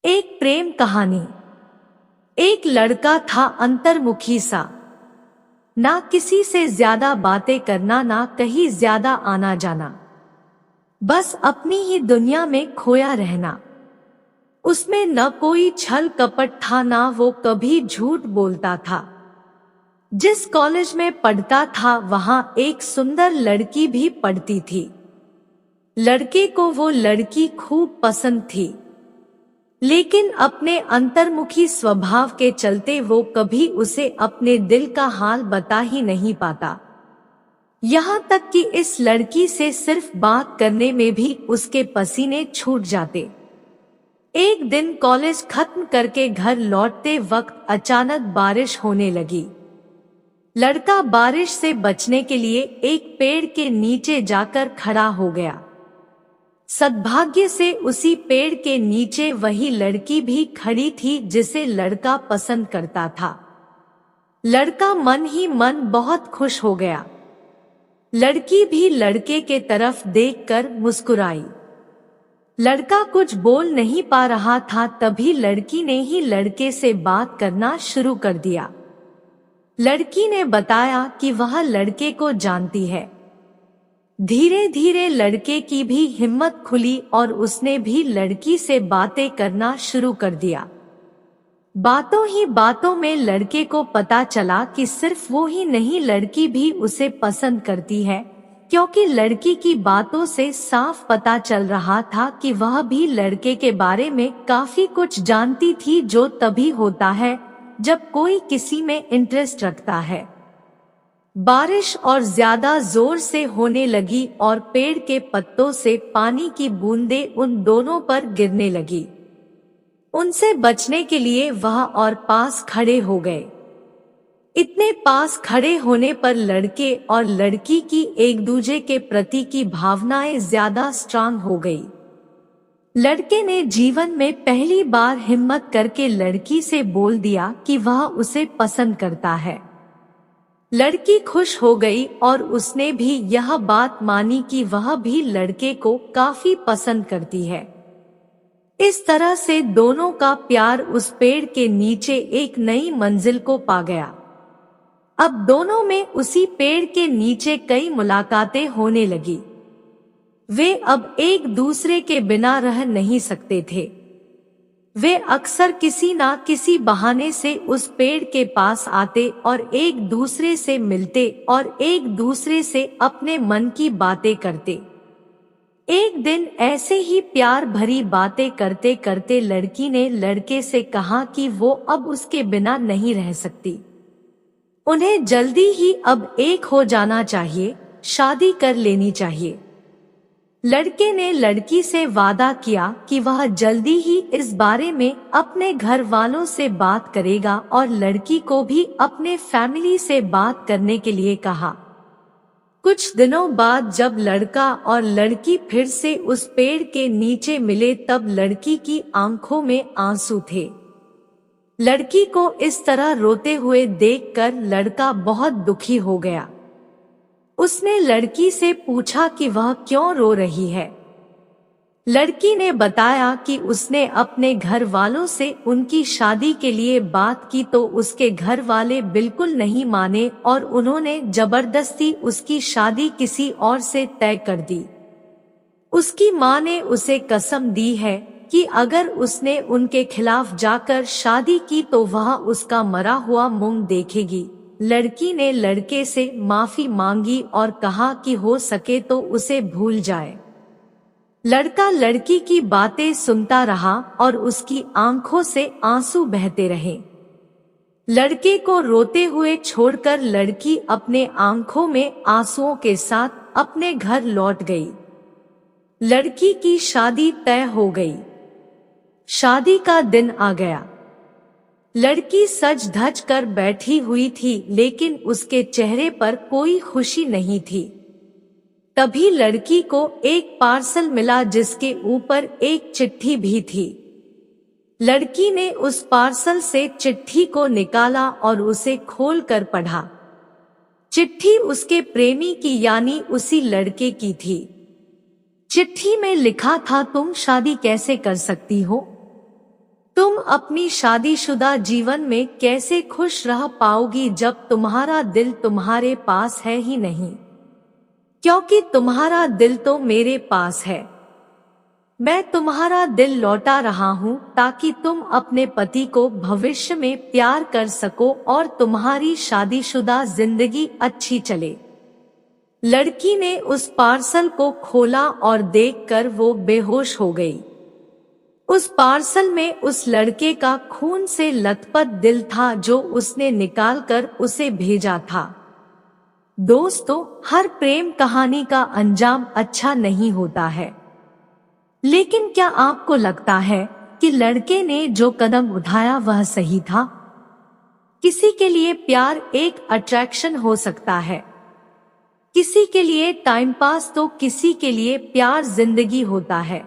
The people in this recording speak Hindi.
एक प्रेम कहानी। एक लड़का था अंतर्मुखी सा, ना किसी से ज्यादा बातें करना, ना कहीं ज्यादा आना जाना, बस अपनी ही दुनिया में खोया रहना। उसमें न कोई छल कपट था, ना वो कभी झूठ बोलता था। जिस कॉलेज में पढ़ता था वहां एक सुंदर लड़की भी पढ़ती थी। लड़के को वो लड़की खूब पसंद थी, लेकिन अपने अंतर्मुखी स्वभाव के चलते वो कभी उसे अपने दिल का हाल बता ही नहीं पाता। यहाँ तक कि इस लड़की से सिर्फ बात करने में भी उसके पसीने छूट जाते। एक दिन कॉलेज खत्म करके घर लौटते वक्त अचानक बारिश होने लगी। लड़का बारिश से बचने के लिए एक पेड़ के नीचे जाकर खड़ा हो गया। सद्भाग्य से उसी पेड़ के नीचे वही लड़की भी खड़ी थी जिसे लड़का पसंद करता था। लड़का मन ही मन बहुत खुश हो गया। लड़की भी लड़के के तरफ देखकर मुस्कुराई। लड़का कुछ बोल नहीं पा रहा था, तभी लड़की ने ही लड़के से बात करना शुरू कर दिया। लड़की ने बताया कि वह लड़के को जानती है। धीरे धीरे लड़के की भी हिम्मत खुली और उसने भी लड़की से बातें करना शुरू कर दिया। बातों ही बातों में लड़के को पता चला कि सिर्फ वो ही नहीं, लड़की भी उसे पसंद करती है, क्योंकि लड़की की बातों से साफ पता चल रहा था कि वह भी लड़के के बारे में काफी कुछ जानती थी, जो तभी होता है जब कोई किसी में इंटरेस्ट रखता है। बारिश और ज्यादा जोर से होने लगी और पेड़ के पत्तों से पानी की बूंदें उन दोनों पर गिरने लगी। उनसे बचने के लिए वह और पास खड़े हो गए। इतने पास खड़े होने पर लड़के और लड़की की एक दूसरे के प्रति की भावनाएं ज्यादा स्ट्रांग हो गई। लड़के ने जीवन में पहली बार हिम्मत करके लड़की से बोल दिया कि वह उसे पसंद करता है। लड़की खुश हो गई और उसने भी यह बात मानी कि वह भी लड़के को काफी पसंद करती है। इस तरह से दोनों का प्यार उस पेड़ के नीचे एक नई मंजिल को पा गया। अब दोनों में उसी पेड़ के नीचे कई मुलाकातें होने लगी। वे अब एक दूसरे के बिना रह नहीं सकते थे। वे अक्सर किसी ना किसी बहाने से उस पेड़ के पास आते और एक दूसरे से मिलते और एक दूसरे से अपने मन की बातें करते। एक दिन ऐसे ही प्यार भरी बातें करते करते लड़की ने लड़के से कहा कि वो अब उसके बिना नहीं रह सकती। उन्हें जल्दी ही अब एक हो जाना चाहिए, शादी कर लेनी चाहिए। लड़के ने लड़की से वादा किया कि वह जल्दी ही इस बारे में अपने घर वालों से बात करेगा और लड़की को भी अपने फैमिली से बात करने के लिए कहा। कुछ दिनों बाद जब लड़का और लड़की फिर से उस पेड़ के नीचे मिले, तब लड़की की आंखों में आंसू थे। लड़की को इस तरह रोते हुए देखकर लड़का बहुत दुखी हो गया। उसने लड़की से पूछा कि वह क्यों रो रही है। लड़की ने बताया कि उसने अपने घर वालों से उनकी शादी के लिए बात की तो उसके घर वाले बिल्कुल नहीं माने और उन्होंने जबरदस्ती उसकी शादी किसी और से तय कर दी। उसकी मां ने उसे कसम दी है कि अगर उसने उनके खिलाफ जाकर शादी की तो वह उसका मरा हुआ मुंह देखेगी। लड़की ने लड़के से माफी मांगी और कहा कि हो सके तो उसे भूल जाए। लड़का लड़की की बातें सुनता रहा और उसकी आंखों से आंसू बहते रहे। लड़के को रोते हुए छोड़कर लड़की अपने आंखों में आंसुओं के साथ अपने घर लौट गई। लड़की की शादी तय हो गई। शादी का दिन आ गया। लड़की सज धज कर बैठी हुई थी, लेकिन उसके चेहरे पर कोई खुशी नहीं थी। तभी लड़की को एक पार्सल मिला जिसके ऊपर एक चिट्ठी भी थी। लड़की ने उस पार्सल से चिट्ठी को निकाला और उसे खोलकर पढ़ा। चिट्ठी उसके प्रेमी की यानी उसी लड़के की थी। चिट्ठी में लिखा था, तुम शादी कैसे कर सकती हो? अपनी शादीशुदा जीवन में कैसे खुश रह पाओगी जब तुम्हारा दिल तुम्हारे पास है ही नहीं? क्योंकि तुम्हारा दिल तो मेरे पास है। मैं तुम्हारा दिल लौटा रहा हूं ताकि तुम अपने पति को भविष्य में प्यार कर सको और तुम्हारी शादीशुदा जिंदगी अच्छी चले। लड़की ने उस पार्सल को खोला और देखकर वो बेहोश हो गई। उस पार्सल में उस लड़के का खून से लथपथ दिल था जो उसने निकालकर उसे भेजा था। दोस्तों, हर प्रेम कहानी का अंजाम अच्छा नहीं होता है, लेकिन क्या आपको लगता है कि लड़के ने जो कदम उठाया वह सही था? किसी के लिए प्यार एक अट्रैक्शन हो सकता है, किसी के लिए टाइम पास तो किसी के लिए प्यार जिंदगी होता है।